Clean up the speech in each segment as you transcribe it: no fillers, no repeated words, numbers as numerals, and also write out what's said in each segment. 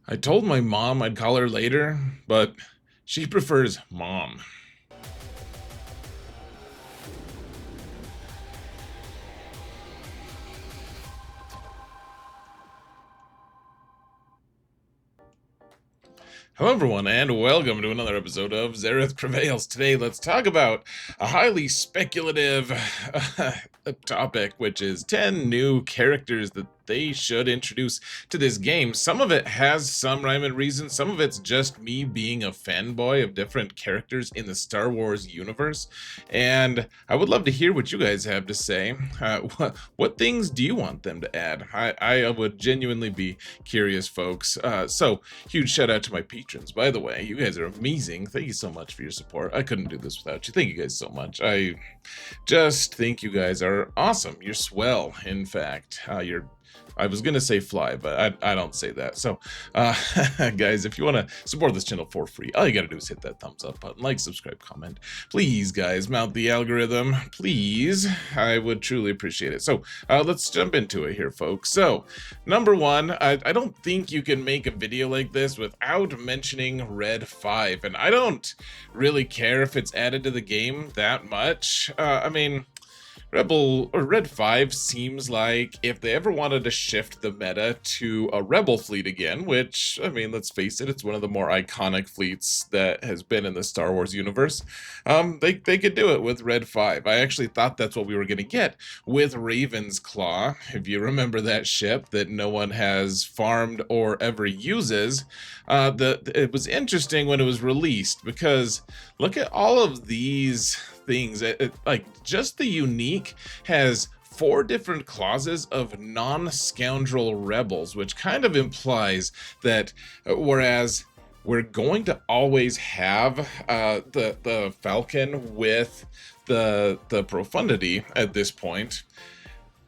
I told my mom I'd call her later, but she prefers mom. Hello everyone, and welcome to another episode of Zareth Prevails. Today, let's talk about a highly speculative topic, which is 10 new characters that they should introduce to this game. Some of it has some rhyme and reason, some of it's just me being a fanboy of different characters in the Star Wars universe, and I would love to hear what you guys have to say. What things do you want them to add? I would genuinely be curious, folks. So, huge shout out to my patrons, by the way. You guys are amazing. Thank you so much for your support. I couldn't do this without you. Thank you guys so much. I just think you guys are awesome. You're swell, in fact. I was gonna say fly, but I don't say that. So, guys, if you want to support this channel for free, all you gotta do is hit that thumbs up button, like, subscribe, comment. Please, guys, mount the algorithm. Please, I would truly appreciate it. So, let's jump into it here, folks. So, number one, I don't think you can make a video like this without mentioning Red 5, and I don't really care if it's added to the game that much. I mean, Red 5 seems like if they ever wanted to shift the meta to a Rebel fleet again, which, I mean, let's face it, it's one of the more iconic fleets that has been in the Star Wars universe, they could do it with Red 5. I actually thought that's what we were going to get with Raven's Claw, if you remember that ship that no one has farmed or ever uses. It was interesting when it was released, because look at all of these things. Like, just the unique has 4 different clauses of non-scoundrel rebels, which kind of implies that whereas we're going to always have the Falcon with the profundity at this point,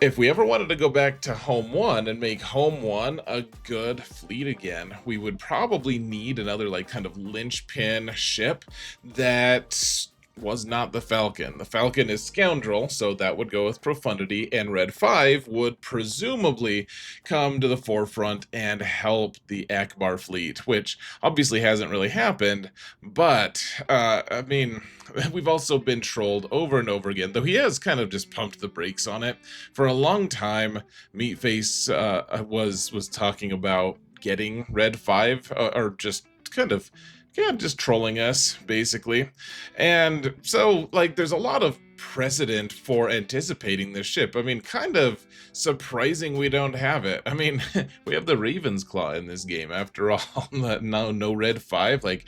if we ever wanted to go back to Home 1 and make Home 1 a good fleet again, we would probably need another, like, kind of linchpin ship that was not the Falcon. The Falcon is Scoundrel, so that would go with Profundity, and Red 5 would presumably come to the forefront and help the Akbar fleet, which obviously hasn't really happened, but, I mean, we've also been trolled over and over again, though he has kind of just pumped the brakes on it. For a long time, Meatface was talking about getting Red 5, or just kind of, yeah, just trolling us, basically. And so, like, there's a lot of precedent for anticipating this ship. I mean, kind of surprising we don't have it. I mean, we have the Raven's Claw in this game, after all. No Red 5. Like,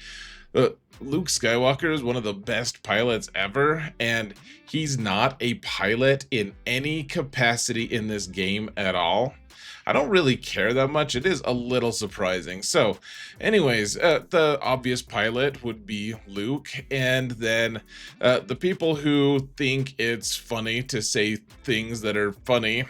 Luke Skywalker is one of the best pilots ever, and he's not a pilot in any capacity in this game at all. I don't really care that much. It is a little surprising. So, anyways, the obvious pilot would be Luke, and then the people who think it's funny to say things that are funny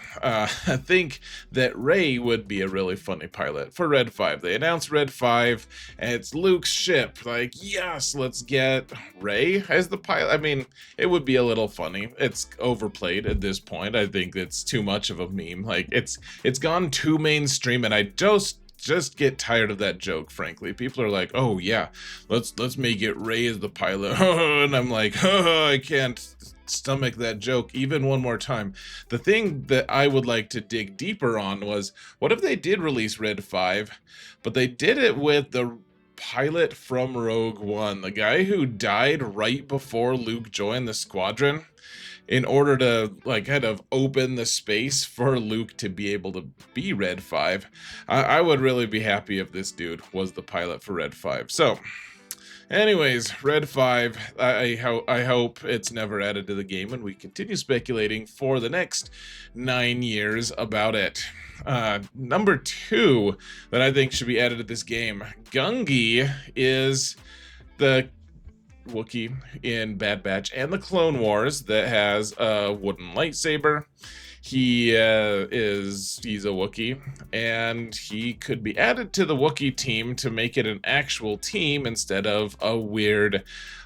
think that Rey would be a really funny pilot for Red 5. They announced Red 5, and it's Luke's ship. Like, yes, let's get Rey as the pilot. I mean, it would be a little funny. It's overplayed at this point. I think it's too much of a meme. Like, it's gone too mainstream, and I just get tired of that joke, frankly. People are like, oh yeah, let's make it Rey as the pilot. And I'm like, I can't stomach that joke even one more time. The thing that I would like to dig deeper on was, what if they did release Red 5, but they did it with the pilot from Rogue One, the guy who died right before Luke joined the squadron, in order to, like, kind of open the space for Luke to be able to be Red 5. I would really be happy if this dude was the pilot for Red 5. So, anyways, Red 5, I hope it's never added to the game, and we continue speculating for the next 9 years about it. Number 2 that I think should be added to this game, Gungi is the Wookiee in Bad Batch and the Clone Wars that has a wooden lightsaber. He's a Wookiee, and he could be added to the Wookiee team to make it an actual team instead of a weird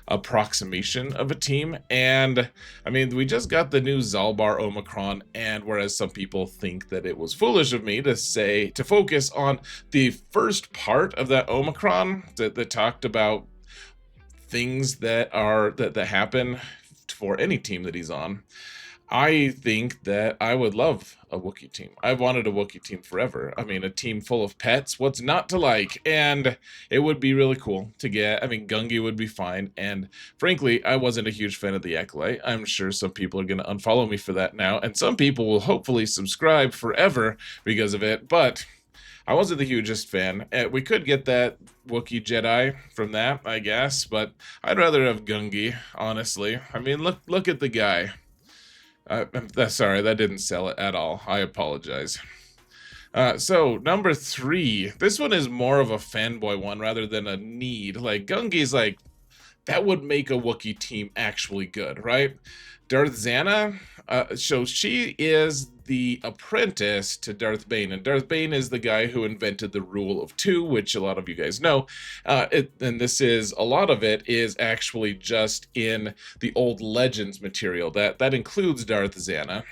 approximation of a team. And I mean, we just got the new Zalbar Omicron, and whereas some people think that it was foolish of me to focus on the first part of that Omicron that talked about things that happen for any team that he's on, I think that I would love a Wookiee team. I've wanted a Wookiee team forever. I mean, a team full of pets, what's not to like? And it would be really cool to get. I mean, Gungi would be fine. And frankly, I wasn't a huge fan of the Acolyte. I'm sure some people are going to unfollow me for that now. And some people will hopefully subscribe forever because of it. But I wasn't the hugest fan. We could get that Wookiee Jedi from that, I guess. But I'd rather have Gungi, honestly. I mean, look at the guy. Sorry, that didn't sell it at all. I apologize. So, number 3. This one is more of a fanboy one rather than a need. Like, Gungi's like, that would make a Wookiee team actually good, right? Darth Zannah, so she is the apprentice to Darth Bane, and Darth Bane is the guy who invented the rule of 2, which a lot of you guys know. And this is, a lot of it is actually just in the old Legends material. That includes Darth Zannah.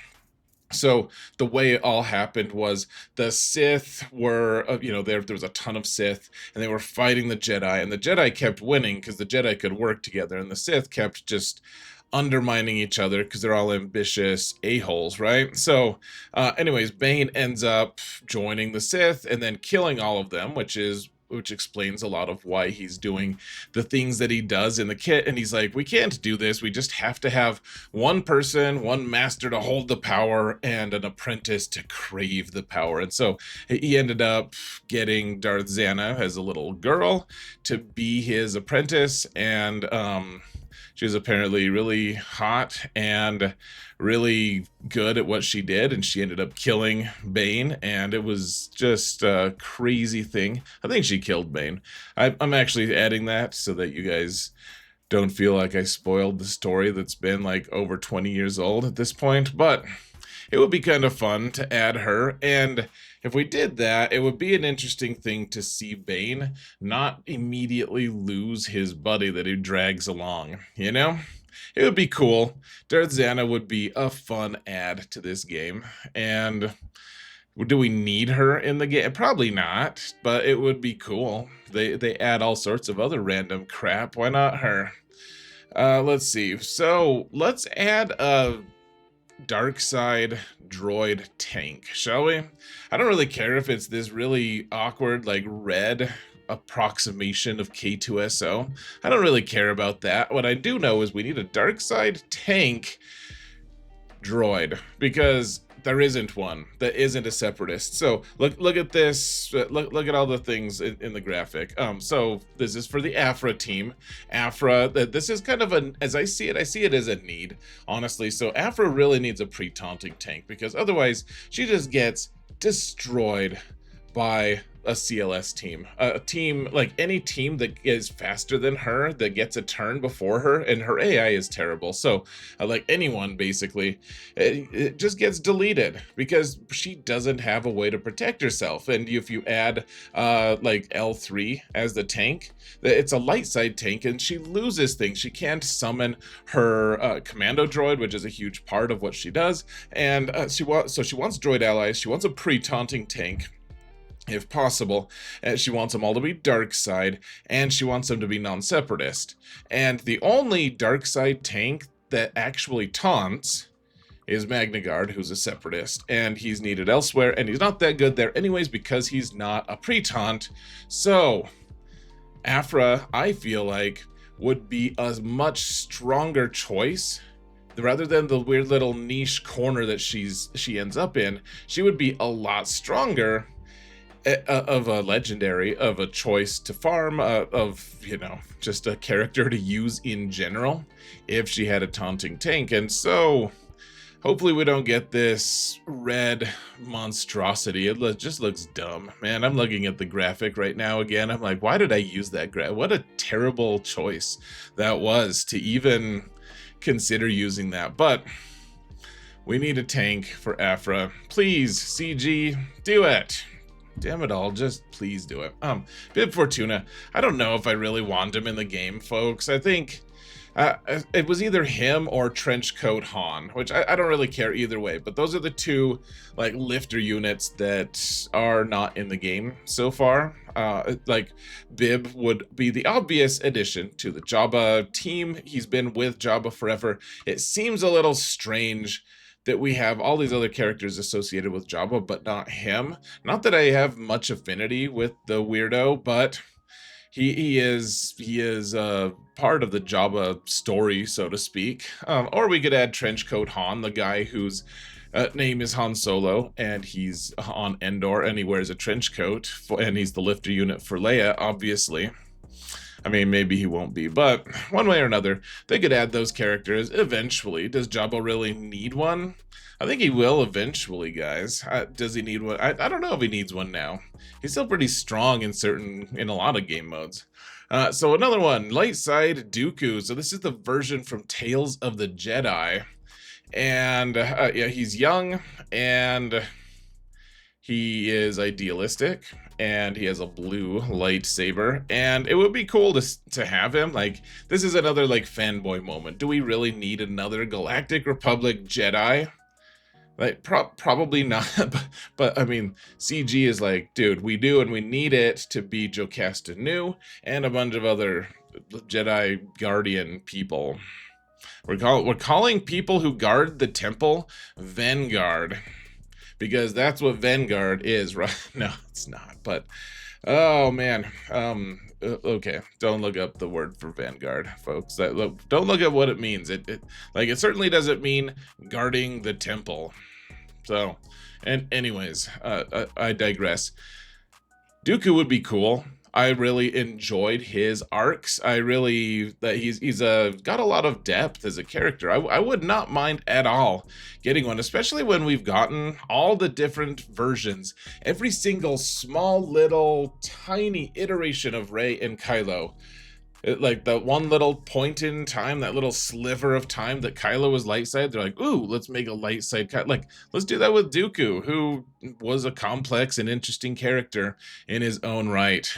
So the way it all happened was the Sith were, there was a ton of Sith, and they were fighting the Jedi, and the Jedi kept winning because the Jedi could work together, and the Sith kept just undermining each other because they're all ambitious a-holes, right? So anyways, Bane ends up joining the Sith and then killing all of them, which explains a lot of why he's doing the things that he does in the kit. And he's like, we can't do this. We just have to have one person, one master to hold the power and an apprentice to crave the power. And so he ended up getting Darth Zannah as a little girl to be his apprentice. And she was apparently really hot and really good at what she did, and she ended up killing Bane, and it was just a crazy thing. I think she killed Bane. I'm actually adding that so that you guys don't feel like I spoiled the story that's been like over 20 years old at this point, but it would be kind of fun to add her. And if we did that, it would be an interesting thing to see Bane not immediately lose his buddy that he drags along, you know? It would be cool. Darth Zannah would be a fun add to this game. And do we need her in the game? Probably not, but it would be cool. They add all sorts of other random crap. Why not her? Let's see. So let's add a dark side droid tank, shall we? I don't really care if it's this really awkward, like, red approximation of K2SO. I don't really care about that. What I do know is we need a dark side tank droid, because there isn't one. That isn't a separatist. So look at this. Look at all the things in the graphic. So this is for the Afra team. Afra, this is kind of as I see it as a need, honestly. So Afra really needs a pre-taunting tank, because otherwise she just gets destroyed by a CLS team. A team, like any team that is faster than her, that gets a turn before her, and her AI is terrible. So like anyone, basically, it just gets deleted because she doesn't have a way to protect herself. And if you add like L3 as the tank, it's a light side tank, and she loses things. She can't summon her commando droid, which is a huge part of what she does. And she wants droid allies. She wants a pre-taunting tank, if possible. She wants them all to be dark side, and she wants them to be non-separatist. And the only dark side tank that actually taunts is Magna Guard, who's a separatist, and he's needed elsewhere, and he's not that good there anyways because he's not a pre-taunt. So Afra, I feel like, would be a much stronger choice. Rather than the weird little niche corner that she ends up in, she would be a lot stronger of a legendary, of a choice to farm, of, just a character to use in general if she had a taunting tank. And so hopefully we don't get this red monstrosity. It just looks dumb, man. I'm looking at the graphic right now again. I'm like, why did I use that what a terrible choice that was to even consider using that. But We need a tank for Afra. Please, CG, do it. Damn it all, just please do it. Bib Fortuna, I don't know if I really want him in the game, folks. I think it was either him or Trenchcoat Han, which I don't really care either way, but those are the two like lifter units that are not in the game so far. Like Bib would be the obvious addition to the Jabba team. He's been with Jabba forever. It seems a little strange that we have all these other characters associated with Jabba, but not him. Not that I have much affinity with the weirdo, but he is part of the Jabba story, so to speak. Or we could add Trenchcoat Han, the guy whose name is Han Solo, and he's on Endor, and he wears a trench coat, and he's the lifter unit for Leia, obviously. I mean, maybe he won't be, but one way or another, they could add those characters eventually. Does Jabba really need one? I think he will eventually, guys. Does he need one? I don't know if he needs one now. He's still pretty strong in a lot of game modes. So another one, light side Dooku. So this is the version from Tales of the Jedi. And yeah, he's young, and he is idealistic, and he has a blue lightsaber, and it would be cool to have him. Like, this is another like fanboy moment. Do we really need another Galactic Republic Jedi? Like, probably not, but I mean, CG is like, dude, we do, and we need it to be Jocasta Nu and a bunch of other Jedi Guardian people. We're calling people who guard the temple Vanguard, because that's what Vanguard is, right? No, it's not, but oh man. Okay, don't look up the word for Vanguard, folks. Don't look at what it means. It certainly doesn't mean guarding the temple. So, and anyways, I digress. Dooku would be cool. I really enjoyed his arcs. He's got a lot of depth as a character. I would not mind at all getting one, especially when we've gotten all the different versions. Every single small little tiny iteration of Rey and Kylo. Like the one little point in time, that little sliver of time that Kylo was light side, they're like, ooh, let's make a light side cut. Like, let's do that with Dooku, who was a complex and interesting character in his own right.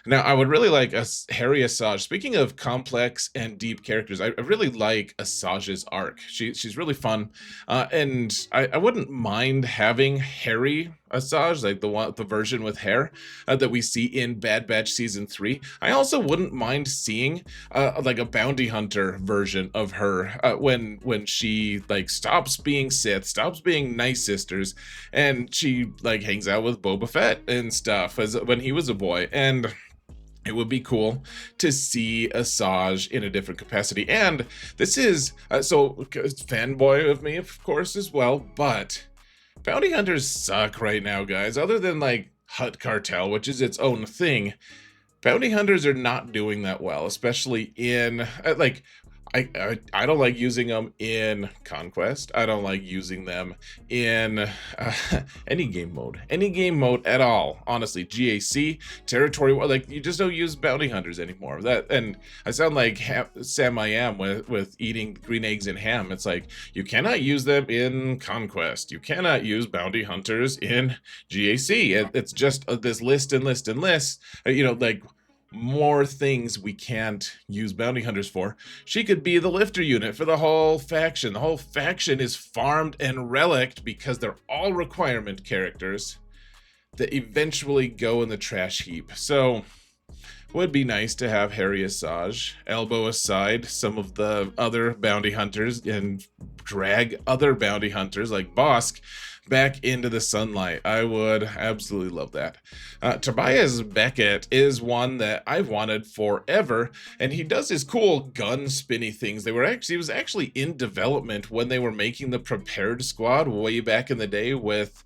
Now, I would really like Harry Asajj. Speaking of complex and deep characters, I really like Asajj's arc. She's really fun, and I wouldn't mind having Harry Asajj, like the version with hair that we see in Bad Batch Season 3. I also wouldn't mind seeing like a bounty hunter version of her when she like stops being Sith, stops being Nice Sisters, and she like hangs out with Boba Fett and stuff when he was a boy. And it would be cool to see Asajj in a different capacity. And this is, so it's fanboy of me, of course, as well, but bounty hunters suck right now, guys. Other than, like, Hutt Cartel, which is its own thing, bounty hunters are not doing that well, especially in, like, I don't like using them in Conquest. I don't like using them in any game mode at all. Honestly, GAC, Territory War, like you just don't use bounty hunters anymore. And I sound like Sam I Am with eating green eggs and ham. It's like you cannot use them in Conquest. You cannot use bounty hunters in GAC. It's just this list and list and list. Like, more things we can't use bounty hunters for. She could be the lifter unit for the whole faction. The whole faction is farmed and relicked because they're all requirement characters that eventually go in the trash heap. So would be nice to have Harry Asajj elbow aside some of the other bounty hunters and drag other bounty hunters like Bosk back into the sunlight. I would absolutely love that. Tobias Beckett is one that I've wanted forever, and he does his cool gun spinny things. He was actually in development when they were making the Prepared Squad way back in the day with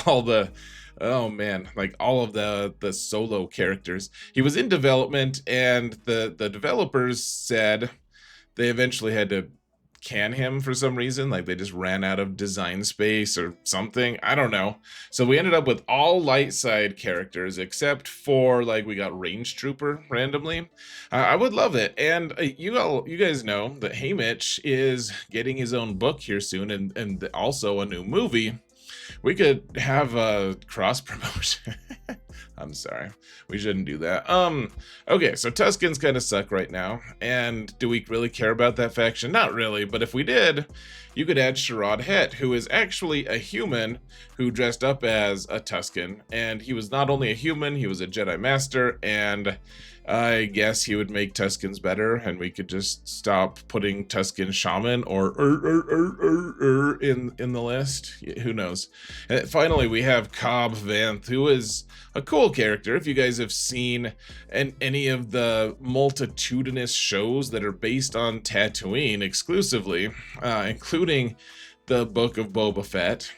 all the, oh man, like all of the solo characters. He was in development, and the developers said they eventually had to can him for some reason, like they just ran out of design space or something. I don't know. So we ended up with all light side characters except for, like, we got Range Trooper randomly. I would love it. And you guys know that Haymitch is getting his own book here soon, and also a new movie. We could have a cross promotion. I'm sorry. We shouldn't do that. Okay, so Tuskens kind of suck right now. And do we really care about that faction? Not really, but if we did, you could add Sharad Hett, who is actually a human who dressed up as a Tusken. And he was not only a human, he was a Jedi Master, and I guess he would make Tuskens better, and we could just stop putting Tusken Shaman or in the list. Who knows? And finally, we have Cobb Vanth, who is a cool character. If you guys have seen any of the multitudinous shows that are based on Tatooine exclusively, including the Book of Boba Fett.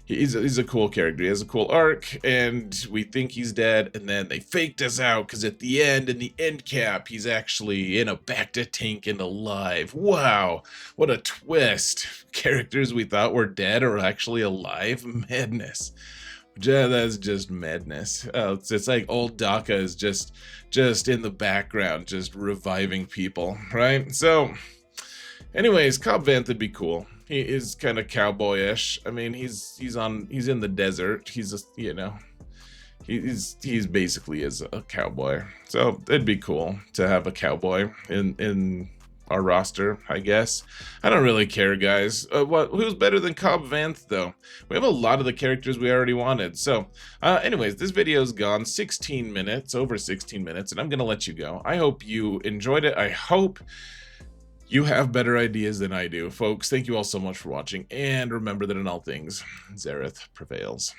He's a cool character. He has a cool arc, and we think he's dead, and then they faked us out, because at the end, in the end cap, he's actually in a bacta tank and alive. Wow, what a twist. Characters we thought were dead are actually alive. Madness. That's just madness. It's like old Daka is just in the background, just reviving people, right? So, anyways, Cobb Vanth would be cool. He is kind of cowboyish. I mean, he's in the desert. He's just, you know, he's basically is a cowboy. So it'd be cool to have a cowboy in our roster, I guess. I don't really care, guys. Who's better than Cobb Vanth, though? We have a lot of the characters we already wanted. So, anyways, this video's gone 16 minutes, over 16 minutes, and I'm gonna let you go. I hope you enjoyed it. I hope you have better ideas than I do. Folks, thank you all so much for watching, and remember that in all things, Zareth prevails.